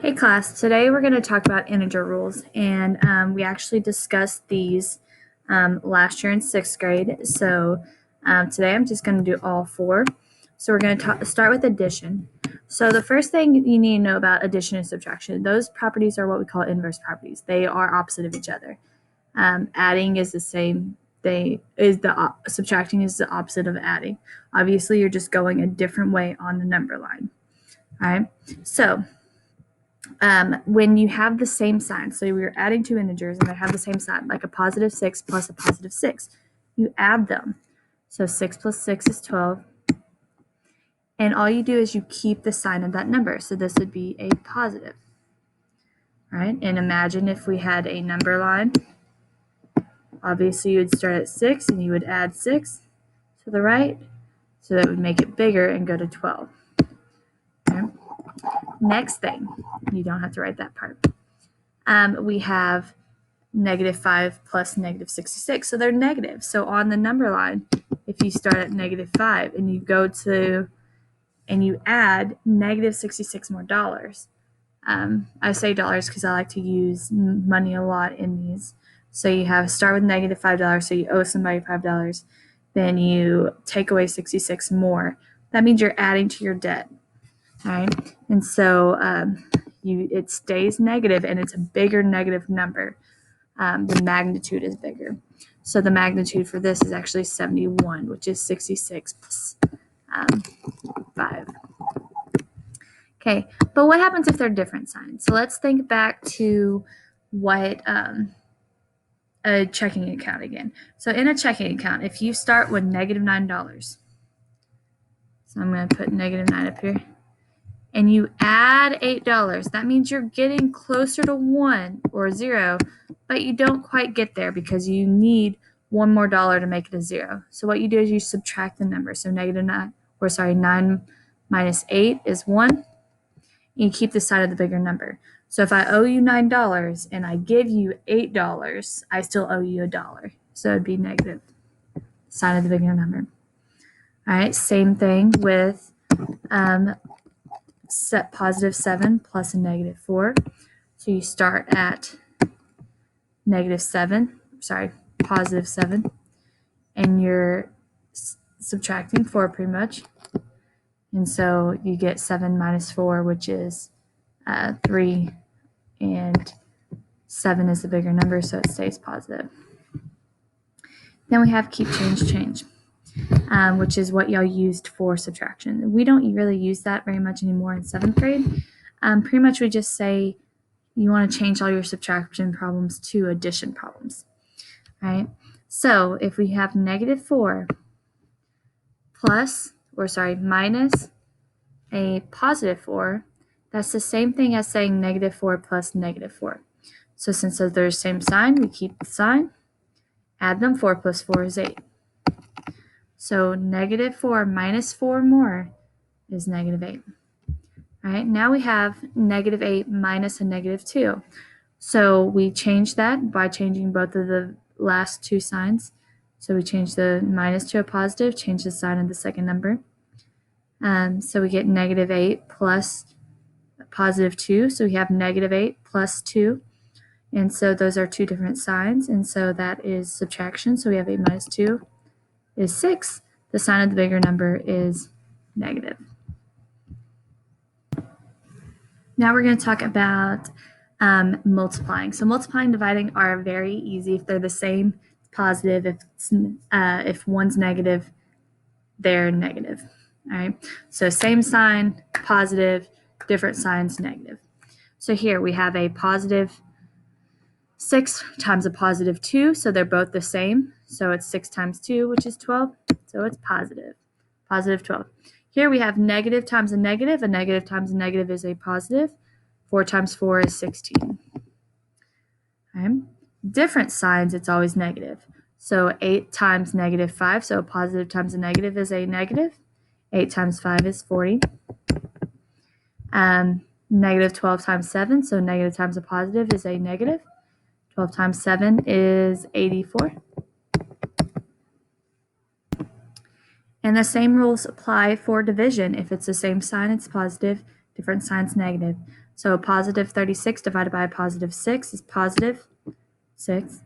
Hey class, today we're going to talk about integer rules, and we actually discussed these last year in 6th grade. So today I'm just going to do all four. So we're going to start with addition. So the first thing you need to know about addition and subtraction, those properties are what we call inverse properties. They are opposite of each other. Adding is the same. Subtracting is the opposite of adding. Obviously, you're just going a different way on the number line. All right. So when you have the same sign, so we're adding two integers and they have the same sign, like a positive 6 plus a positive 6, you add them. So 6 plus 6 is 12. And all you do is you keep the sign of that number. So this would be a positive. All right, and imagine if we had a number line. Obviously, you would start at 6 and you would add 6 to the right. So that would make it bigger and go to 12. Okay. Next thing, you don't have to write that part. We have negative 5 plus negative 66. So they're negative. So on the number line, if you start at negative 5 and you go to, and you add negative 66 more dollars. I say dollars because I like to use money a lot in these. So you have start with negative $5, so you owe somebody $5. Then you take away 66 more. That means you're adding to your debt. All right. And so it stays negative and it's a bigger negative number. The magnitude is bigger. So the magnitude for this is actually 71, which is 66 plus 5. Okay, but what happens if they're different signs? So let's think back to what a checking account again. So in a checking account, if you start with negative $9, so I'm going to put negative 9 up here, and you add $8, that means you're getting closer to 1 or 0, but you don't quite get there because you need one more dollar to make it a 0. So what you do is you subtract the number. So 9 minus 8 is 1. You keep the side of the bigger number. So if I owe you $9 and I give you $8, I still owe you $1. So it'd be negative, side of the bigger number. All right, same thing with set positive 7 plus a negative 4. So you start at positive 7, and you're subtracting 4 pretty much. And so you get 7 minus 4, which is 3, and 7 is the bigger number, so it stays positive. Then we have keep, change, which is what y'all used for subtraction. We don't really use that very much anymore in 7th grade. Pretty much we just say you want to change all your subtraction problems to addition problems, right? So if we have negative 4 minus a positive 4, that's the same thing as saying negative 4 plus negative 4. So since they're the same sign, we keep the sign, add them. 4 plus 4 is 8. So negative 4 minus 4 more is negative 8. All right, now we have negative 8 minus a negative 2. So we change that by changing both of the last two signs. So we change the minus to a positive, change the sign of the second number. So we get negative 8 plus positive 2. So we have negative 8 plus 2. And so those are two different signs. And so that is subtraction. So we have 8 minus 2 is 6. The sign of the bigger number is negative. Now we're going to talk about multiplying. So multiplying and dividing are very easy. If they're the same, it's positive. If one's negative, they're negative. All right. So same sign, positive, different signs, negative. So here we have a positive 6 times a positive 2. So they're both the same. So it's 6 times 2, which is 12. So it's positive 12. Here we have negative times a negative. A negative times a negative is a positive. 4 times 4 is 16. Okay. Different signs, it's always negative. So 8 times negative 5. So a positive times a negative is a negative. 8 times 5 is 40. Negative 12 times 7. So negative times a positive is a negative. 12 times 7 is 84. And the same rules apply for division. If it's the same sign, it's positive. different signs negative. So positive 36 divided by a positive 6 is positive 6.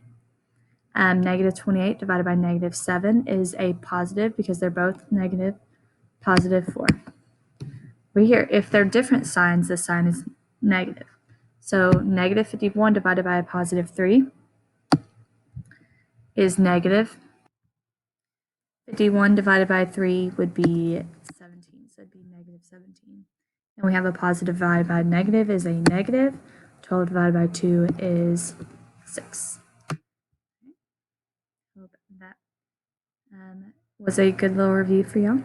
Negative 28 divided by negative 7 is a positive because they're both negative, positive 4. Right here, if they're different signs, the sign is negative. So negative 51 divided by a positive 3 is negative. 51 divided by 3 would be 17, so it'd be negative 17. And we have a positive divided by negative is a negative. 12 divided by 2 is 6. Hope that was a good little review for y'all.